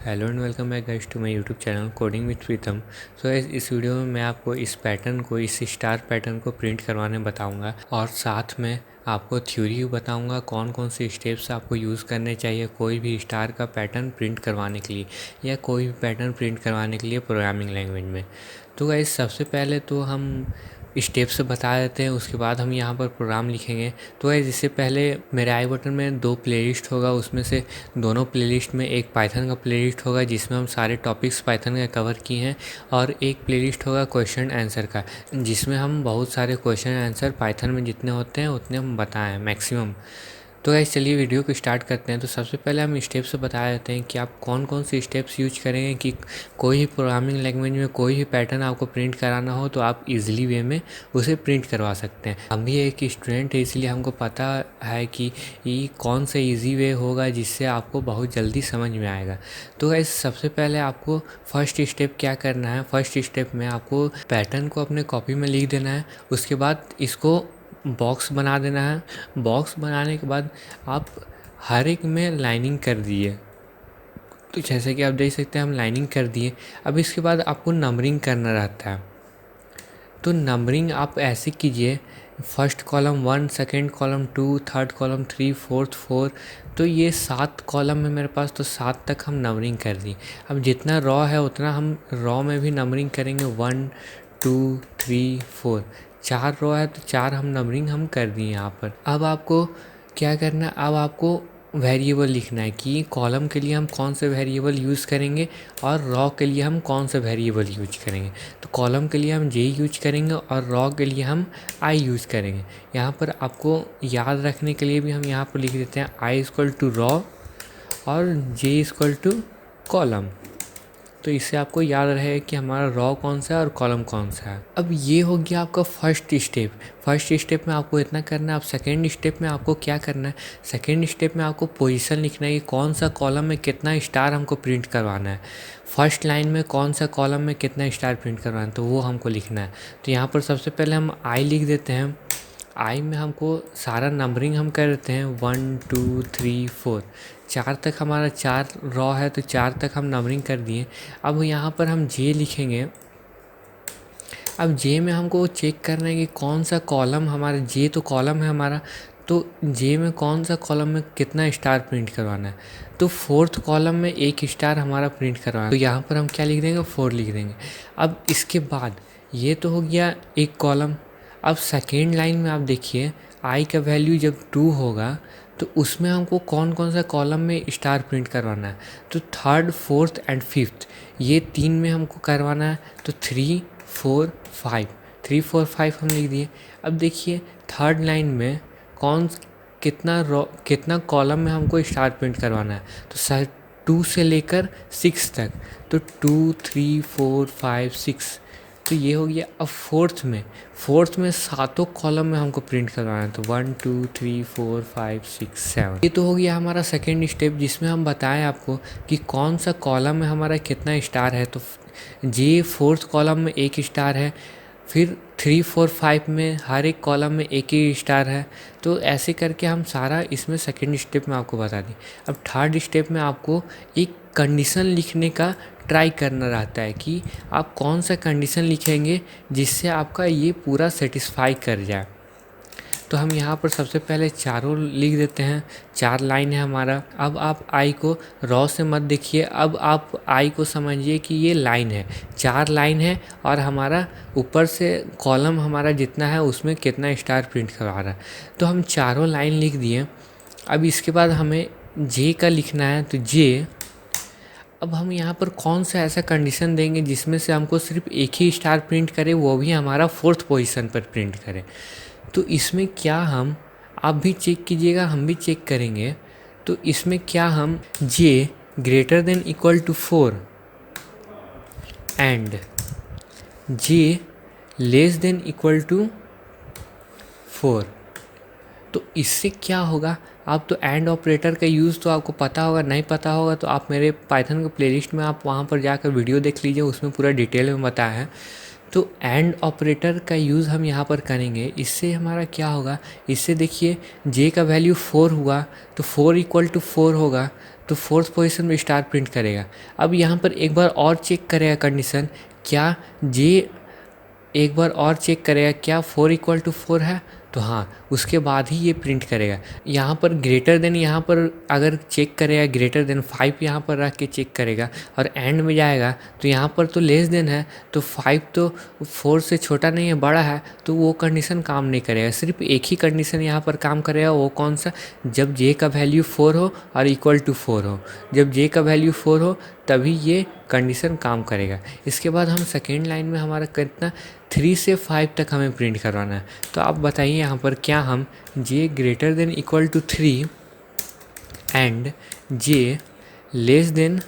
Hello and welcome back guys to my YouTube channel coding with Pritam. So इस video में मैं आपको इस पैटर्न को इस स्टार पैटर्न को प्रिंट करवाने बताऊंगा और साथ में आपको थ्योरी बताऊंगा कौन कौन से स्टेप्स आपको यूज़ करने चाहिए कोई भी स्टार का पैटर्न प्रिंट करवाने के लिए या कोई भी पैटर्न प्रिंट करवाने के लिए प्रोग्रामिंग लैंग्वेज में। तो गाइस सबसे पहले तो हम स्टेप्स बता देते हैं, उसके बाद हम यहाँ पर प्रोग्राम लिखेंगे। तो गाइस इससे पहले मेरे आई बटन में 2 प्लेलिस्ट होगा, उसमें से दोनों प्लेलिस्ट में एक पाइथन का प्लेलिस्ट होगा जिसमें हम सारे टॉपिक्स पाइथन के कवर किए हैं, और एक प्लेलिस्ट होगा क्वेश्चन आंसर का जिसमें हम बहुत सारे क्वेश्चन आंसर पाइथन में जितने होते हैं उतने हम बताएं मैक्सिमम। तो गाइस चलिए वीडियो को स्टार्ट करते हैं। तो सबसे पहले हम स्टेप्स बता देते हैं कि आप कौन कौन से स्टेप्स यूज करेंगे कि कोई भी प्रोग्रामिंग लैंग्वेज में कोई भी पैटर्न आपको प्रिंट कराना हो तो आप इजीली वे में उसे प्रिंट करवा सकते हैं। हम भी एक स्टूडेंट है इसलिए हमको पता है कि ये कौन सा इजी वे होगा जिससे आपको बहुत जल्दी समझ में आएगा। तो गाइस सबसे पहले आपको फर्स्ट स्टेप क्या करना है, फर्स्ट स्टेप में आपको पैटर्न को अपने कॉपी में लिख देना है। उसके बाद इसको बॉक्स बना देना है। बॉक्स बनाने के बाद आप हर एक में लाइनिंग कर दिए। तो जैसे कि आप देख सकते हैं हम लाइनिंग कर दिए। अब इसके बाद आपको नंबरिंग करना रहता है। तो नंबरिंग आप ऐसे कीजिए, first column 1, second column 2, third column 3, fourth 4। तो ये 7 कॉलम है मेरे पास, तो 7 तक हम नंबरिंग कर दिए। अब जितना रॉ है उतना हम रॉ में भी नंबरिंग करेंगे। 1 2 3 4 4 रो है तो 4 हम नंबरिंग हम कर दिए यहाँ पर। अब आपको क्या करना है, अब आपको वेरिएबल लिखना है कि कॉलम के लिए हम कौन से वेरिएबल यूज़ करेंगे और रॉ के लिए हम कौन सा वेरिएबल यूज करेंगे। तो कॉलम के लिए हम जे यूज करेंगे और रॉ के लिए हम आई यूज़ करेंगे। यहाँ पर आपको याद रखने के लिए भी हम यहाँ पर लिख देते हैं आई इक्वल टू रॉ और जे इक्वल टू कॉलम। तो इससे आपको याद रहेगा कि हमारा रॉ कौन सा है और कॉलम कौन सा है। अब ये हो गया आपका फर्स्ट स्टेप। फर्स्ट स्टेप में आपको इतना करना है। अब सेकेंड स्टेप में आपको क्या करना है, सेकेंड स्टेप में आपको पोजीशन लिखना है कि कौन सा कॉलम में कितना स्टार हमको प्रिंट करवाना है। फर्स्ट लाइन में कौन सा कॉलम में कितना स्टार प्रिंट करवाना है तो वो हमको लिखना है। तो यहाँ पर सबसे पहले हम आई लिख देते हैं। आई में हमको सारा नंबरिंग हम कर देते हैं 1 2 3 4। 4 तक हमारा 4 रॉ है तो 4 तक हम नंबरिंग कर दिए। अब यहाँ पर हम जे लिखेंगे। अब जे में हमको चेक करना है कि कौन सा कॉलम हमारा, जे तो कॉलम है हमारा, तो जे में कौन सा कॉलम में कितना स्टार प्रिंट करवाना है। तो फोर्थ कॉलम में 1 स्टार हमारा प्रिंट करवाना है, तो यहाँ पर हम क्या लिख देंगे, 4 लिख देंगे। अब इसके बाद ये तो हो गया एक कॉलम। अब सेकेंड लाइन में आप देखिए आई का वैल्यू जब 2 होगा तो उसमें हमको कौन कौन सा कॉलम में स्टार प्रिंट करवाना है। तो थर्ड, फोर्थ एंड फिफ्थ ये 3 में हमको करवाना है। तो 3 4 5 3 4 5 हम लिख दिए। अब देखिए थर्ड लाइन में कितना कॉलम में हमको स्टार प्रिंट करवाना है। तो सर 2 से लेकर 6 तक, तो 2 3 4 5 6। तो ये हो गया। अब फोर्थ में सातों कॉलम में हमको प्रिंट करवाना है। तो 1 2 3 4 5 6 7। ये तो हो गया हमारा सेकेंड स्टेप जिसमें हम बताएं आपको कि कौन सा कॉलम में हमारा कितना स्टार है। तो जे फोर्थ कॉलम में 1 स्टार है, फिर 3 4 5 में हर एक कॉलम में 1 ही स्टार है। तो ऐसे करके हम सारा इसमें सेकेंड स्टेप में आपको बता दें। अब थर्ड स्टेप में आपको एक कंडीशन लिखने का ट्राई करना रहता है कि आप कौन सा कंडीशन लिखेंगे जिससे आपका ये पूरा सेटिस्फाई कर जाए। तो हम यहाँ पर सबसे पहले चारों लिख देते हैं। 4 लाइन है हमारा। अब आप आई को रॉ से मत देखिए, अब आप आई को समझिए कि ये लाइन है, 4 लाइन है और हमारा ऊपर से कॉलम हमारा जितना है उसमें कितना स्टार प्रिंट करवा रहा है। तो हम चारों लाइन लिख दिए। अब इसके बाद हमें जे का लिखना है। तो जे, अब हम यहाँ पर कौन सा ऐसा कंडीशन देंगे जिसमें से हमको सिर्फ एक ही स्टार प्रिंट करे, वो भी हमारा फोर्थ पोजीशन पर प्रिंट करे। तो इसमें क्या हम, आप भी चेक कीजिएगा हम भी चेक करेंगे। तो इसमें क्या हम J greater than equal to 4 and J less than equal to 4। तो इससे क्या होगा, आप तो एंड ऑपरेटर का यूज़ तो आपको पता होगा, नहीं पता होगा तो आप मेरे पाइथन के प्लेलिस्ट में आप वहाँ पर जाकर वीडियो देख लीजिए, उसमें पूरा डिटेल में बताया है। तो एंड ऑपरेटर का यूज़ हम यहाँ पर करेंगे। इससे हमारा क्या होगा, इससे देखिए जे का वैल्यू 4 हुआ तो 4 इक्वल टू 4 होगा। तो फोर्थ पोजीशन में स्टार प्रिंट करेगा। अब यहाँ पर एक बार और चेक करेगा कंडीशन, क्या जे एक बार और चेक करेगा क्या 4 = 4 है, तो हाँ, उसके बाद ही ये प्रिंट करेगा। यहाँ पर ग्रेटर देन, यहाँ पर अगर चेक करेगा ग्रेटर देन 5 यहाँ पर रख के चेक करेगा और एंड में जाएगा तो यहाँ पर तो लेस देन है, तो 5 तो 4 से छोटा नहीं है, बड़ा है, तो वो कंडीशन काम नहीं करेगा। सिर्फ एक ही कंडीशन यहाँ पर काम करेगा, वो कौन सा, जब जे का वैल्यू 4 हो और = 4 हो। जब जे का वैल्यू 4 हो तभी ये कंडीशन काम करेगा। इसके बाद हम सेकेंड लाइन में हमारा कितना 3 से 5 तक हमें प्रिंट करवाना है। तो आप बताइए यहाँ पर क्या हम j > 3 एंड j <=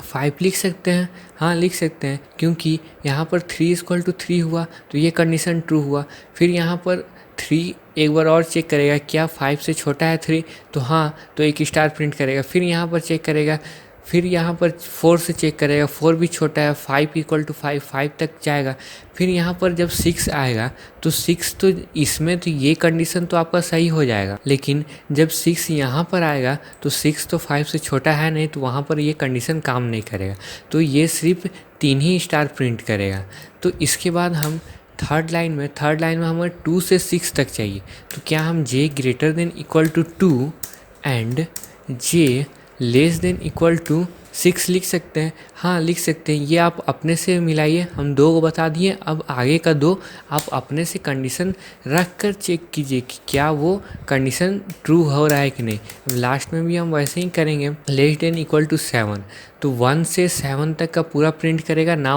5 लिख सकते हैं? हाँ, लिख सकते हैं, क्योंकि यहाँ पर 3 = 3 हुआ तो ये कंडीशन ट्रू हुआ। फिर यहाँ पर 3 एक बार और चेक करेगा, क्या 5 से छोटा है 3, तो हाँ, तो एक स्टार प्रिंट करेगा। फिर यहाँ पर चेक करेगा, फिर यहाँ पर 4 से चेक करेगा, 4 भी छोटा है, 5 = 5, 5 तक जाएगा। फिर यहाँ पर जब 6 आएगा तो 6 तो इसमें तो ये कंडीशन तो आपका सही हो जाएगा, लेकिन जब 6 यहाँ पर आएगा तो 6 तो 5 से छोटा है नहीं, तो वहाँ पर ये कंडीशन काम नहीं करेगा। तो ये सिर्फ 3 ही स्टार प्रिंट करेगा। तो इसके बाद हम थर्ड लाइन में हमें 2 से 6 तक चाहिए। तो क्या हम j > 2 एंड j <= 6 लिख सकते हैं? हाँ, लिख सकते हैं। ये आप अपने से मिलाइए, हम 2 को बता दिए, अब आगे का 2 आप अपने से कंडीशन रख कर चेक कीजिए कि क्या वो कंडीशन ट्रू हो रहा है कि नहीं। लास्ट में भी हम वैसे ही करेंगे, <= 7, तो 1 से 7 तक का पूरा प्रिंट करेगा ना,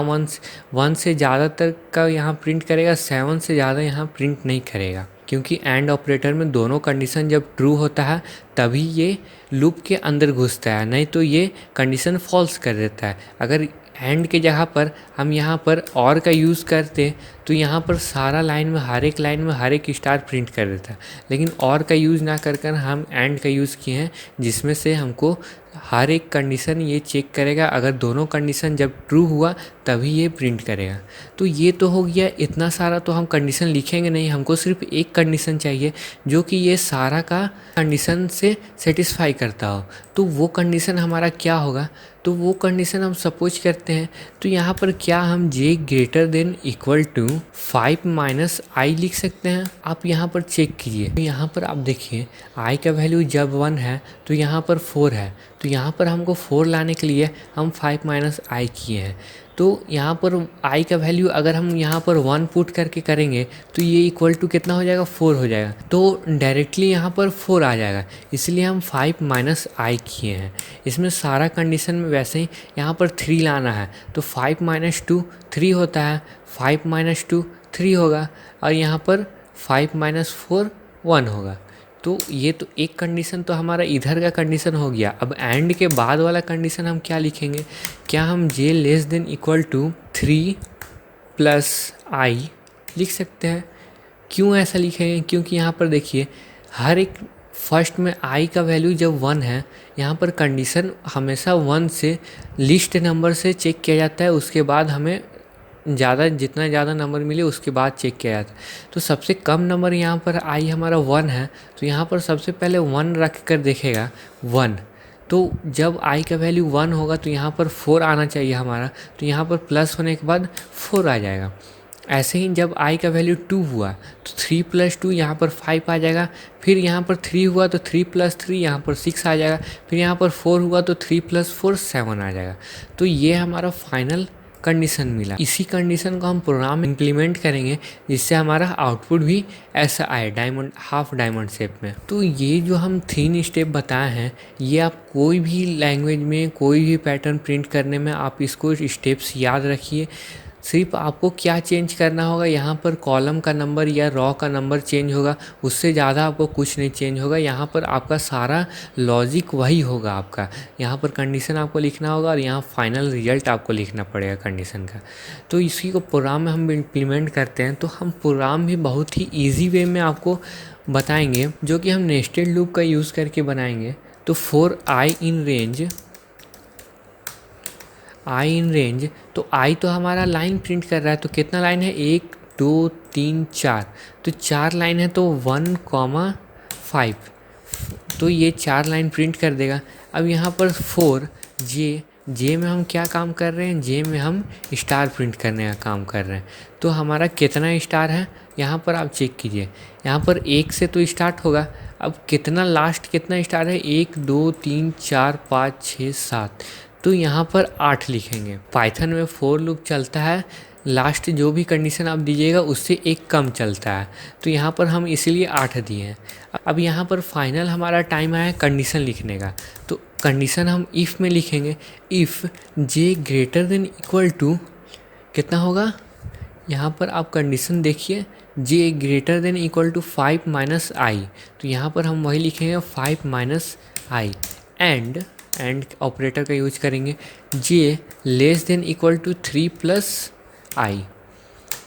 1 से ज़्यादा तक का यहाँ प्रिंट करेगा, 7 से ज़्यादा यहाँ प्रिंट नहीं करेगा, क्योंकि एंड ऑपरेटर में दोनों कंडीशन जब ट्रू होता है तभी ये लूप के अंदर घुसता है, नहीं तो ये कंडीशन फॉल्स कर देता है। अगर एंड के जगह पर हम यहाँ पर और का यूज़ करते तो यहाँ पर सारा लाइन में हर एक स्टार प्रिंट कर देता है, लेकिन और का यूज़ ना कर हम एंड का यूज़ किए हैं, जिसमें से हमको हर एक कंडीशन ये चेक करेगा। अगर दोनों कंडीशन जब ट्रू हुआ तभी ये प्रिंट करेगा। तो ये तो हो गया, इतना सारा तो हम कंडीशन लिखेंगे नहीं, हमको सिर्फ एक कंडीशन चाहिए जो कि ये सारा का कंडीशन से सेटिस्फाई करता हो। तो वो कंडीशन हमारा क्या होगा, तो वो कंडीशन हम सपोज करते हैं, तो यहाँ पर क्या हम j > 5 - i लिख सकते हैं। आप यहाँ पर चेक कीजिए, तो यहाँ पर आप देखिए i का वैल्यू जब 1 है तो यहाँ पर 4 है, तो यहाँ पर हमको 4 लाने के लिए हम 5 - i किए हैं। तो यहाँ पर i का वैल्यू अगर हम यहाँ पर 1 पुट करके करेंगे तो ये = कितना हो जाएगा, 4 हो जाएगा, तो डायरेक्टली यहाँ पर 4 आ जाएगा, इसलिए हम 5 - i किए हैं। इसमें सारा कंडीशन में वैसे ही यहाँ पर 3 लाना है, तो 5 - 2 3 होता है, 5 - 2 3 होगा, और यहाँ पर 5 - 4 1 होगा। तो ये तो एक कंडीशन तो हमारा इधर का कंडीशन हो गया। अब एंड के बाद वाला कंडीशन हम क्या लिखेंगे, क्या हम j <= 3 + i लिख सकते हैं? क्यों ऐसा लिखेंगे, क्योंकि यहाँ पर देखिए हर एक फर्स्ट में i का वैल्यू जब 1 है, यहाँ पर कंडीशन हमेशा 1 से लिस्ट नंबर से चेक किया जाता है, उसके बाद हमें जितना ज़्यादा नंबर मिले उसके बाद चेक किया जाता है। तो सबसे कम नंबर यहाँ पर i हमारा 1 है, तो यहाँ पर सबसे पहले 1 रख कर देखेगा 1, तो जब i का वैल्यू 1 होगा तो यहाँ पर 4 आना चाहिए हमारा, तो यहाँ पर प्लस होने के बाद 4 आ जाएगा। ऐसे ही जब i का वैल्यू 2 हुआ तो 3 + 2 यहाँ पर 5 आ जाएगा, फिर यहाँ पर 3 हुआ तो 3 + 3 यहाँ पर 6 आ जाएगा, फिर यहाँ पर 4 हुआ तो 3 + 4 7 आ जाएगा। तो ये हमारा फाइनल कंडीशन मिला। इसी कंडीशन को हम प्रोग्राम में इम्प्लीमेंट करेंगे, जिससे हमारा आउटपुट भी ऐसा आए हाफ डायमंड शेप में। तो ये जो हम 3 स्टेप बताए हैं, ये आप कोई भी लैंग्वेज में कोई भी पैटर्न प्रिंट करने में आप इसको स्टेप्स याद रखिए। सिर्फ आपको क्या चेंज करना होगा, यहाँ पर कॉलम का नंबर या रॉ का नंबर चेंज होगा, उससे ज़्यादा आपको कुछ नहीं चेंज होगा। यहाँ पर आपका सारा लॉजिक वही होगा आपका, यहाँ पर कंडीशन आपको लिखना होगा और यहाँ फाइनल रिजल्ट आपको लिखना पड़ेगा कंडीशन का। तो इसी को प्रोग्राम में हम इम्प्लीमेंट करते हैं, तो हम प्रोग्राम भी बहुत ही ईजी वे में आपको बताएंगे, जो कि हम नेस्टेड लूप का यूज़ करके बनाएंगे। तो फॉर i in range, तो i तो हमारा लाइन प्रिंट कर रहा है, तो कितना लाइन है, 1 2 3 4, तो 4 लाइन है, तो 1, 5 तो ये 4 लाइन प्रिंट कर देगा। अब यहाँ पर 4 जे में हम क्या काम कर रहे हैं, जे में हम स्टार प्रिंट करने का काम कर रहे हैं। तो हमारा कितना स्टार है यहाँ पर आप चेक कीजिए। यहाँ पर 1 से तो स्टार्ट होगा, अब कितना लास्ट कितना स्टार है, 1 2 3 4 5 6 7, तो यहाँ पर 8 लिखेंगे। पाइथन में फॉर लूप चलता है, लास्ट जो भी कंडीशन आप दीजिएगा उससे एक कम चलता है, तो यहाँ पर हम इसीलिए 8 दिए हैं। अब यहाँ पर फाइनल हमारा टाइम आया कंडीशन लिखने का, तो कंडीशन हम इफ़ में लिखेंगे। If J greater than equal to कितना होगा, यहाँ पर आप कंडीशन देखिए, J greater than equal to 5 minus I, तो यहाँ पर हम वही लिखेंगे 5 माइनस आई। एंड ऑपरेटर का यूज करेंगे। J less than equal to 3 plus I,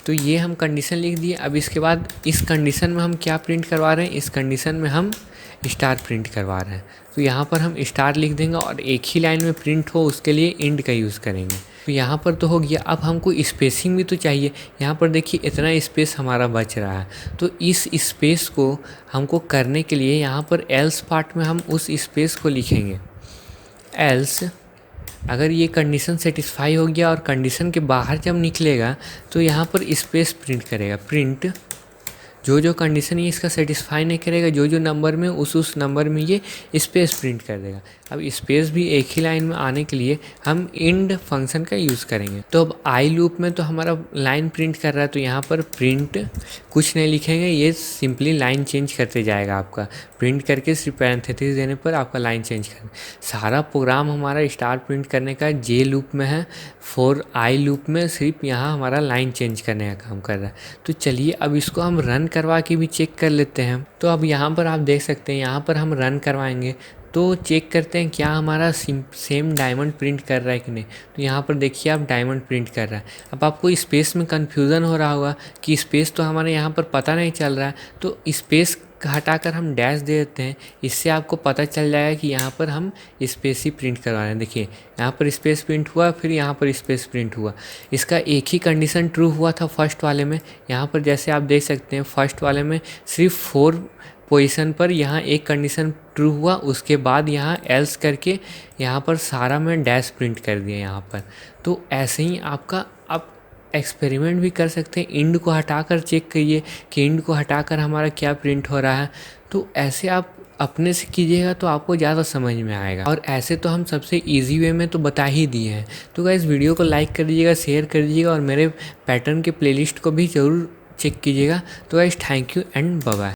तो ये हम कंडीशन लिख दिए। अब इसके बाद इस कंडीशन में हम क्या प्रिंट करवा रहे हैं, इस कंडीशन में हम स्टार प्रिंट करवा रहे हैं, तो यहाँ पर हम स्टार लिख देंगे और एक ही लाइन में प्रिंट हो उसके लिए इंड का यूज़ करेंगे। तो यहाँ पर तो हो गया। अब हमको स्पेसिंग भी तो चाहिए। यहाँ पर देखिए इतना स्पेस हमारा बच रहा है, तो इस स्पेस को हमको करने के लिए यहाँ पर एल्स पार्ट में हम उस स्पेस को लिखेंगे। एल्स अगर ये कंडीशन सेटिस्फाई हो गया और कंडीशन के बाहर जब निकलेगा तो यहाँ पर स्पेस प्रिंट करेगा। प्रिंट जो कंडीशन ये इसका सेटिस्फाई नहीं करेगा, जो नंबर में उस नंबर में ये स्पेस प्रिंट कर देगा। अब स्पेस भी एक ही लाइन में आने के लिए हम इंड फंक्शन का यूज़ करेंगे। तो अब आई लूप में तो हमारा लाइन प्रिंट कर रहा है, तो यहाँ पर प्रिंट कुछ नहीं लिखेंगे, ये सिंपली लाइन चेंज करते जाएगा। आपका प्रिंट करके सिर्फ पैरेंथेसिस देने पर आपका लाइन चेंज करना। सारा प्रोग्राम हमारा स्टार प्रिंट करने का जे लूप में है, फॉर आई लूप में सिर्फ यहाँ हमारा लाइन चेंज करने का काम कर रहा है। तो चलिए अब इसको हम रन करवा के भी चेक कर लेते हैं। तो अब यहाँ पर आप देख सकते हैं, यहाँ पर हम रन करवाएंगे तो चेक करते हैं क्या हमारा सेम डायमंड प्रिंट कर रहा है कि नहीं। तो यहाँ पर देखिए आप डायमंड प्रिंट कर रहा है। अब आपको स्पेस में कन्फ्यूज़न हो रहा होगा कि स्पेस तो हमारे यहाँ पर पता नहीं चल रहा है, तो स्पेस हटाकर हम डैश दे देते हैं, इससे आपको पता चल जाएगा कि यहाँ पर हम स्पेस ही प्रिंट करवा रहे हैं। देखिए यहाँ पर स्पेस प्रिंट हुआ, फिर यहाँ पर स्पेस प्रिंट हुआ। इसका एक ही कंडीशन ट्रू हुआ था फर्स्ट वाले में। यहाँ पर जैसे आप देख सकते हैं फर्स्ट वाले में सिर्फ 4 पोजीशन पर यहाँ एक कंडीशन ट्रू हुआ, उसके बाद यहाँ एल्स करके यहाँ पर सारा में डैश प्रिंट कर दिया यहाँ पर। तो ऐसे ही आपका आप एक्सपेरिमेंट भी कर सकते हैं। इंड को हटाकर चेक करिए कि इंड को हटाकर हमारा क्या प्रिंट हो रहा है। तो ऐसे आप अपने से कीजिएगा तो आपको ज़्यादा समझ में आएगा, और ऐसे तो हम सबसे इजी वे में तो बता ही दिए हैं। तो गाइस वीडियो को लाइक कर दीजिएगा, शेयर कर दीजिएगा और मेरे पैटर्न के प्लेलिस्ट को भी ज़रूर चेक कीजिएगा। तो guys thank you and bye bye.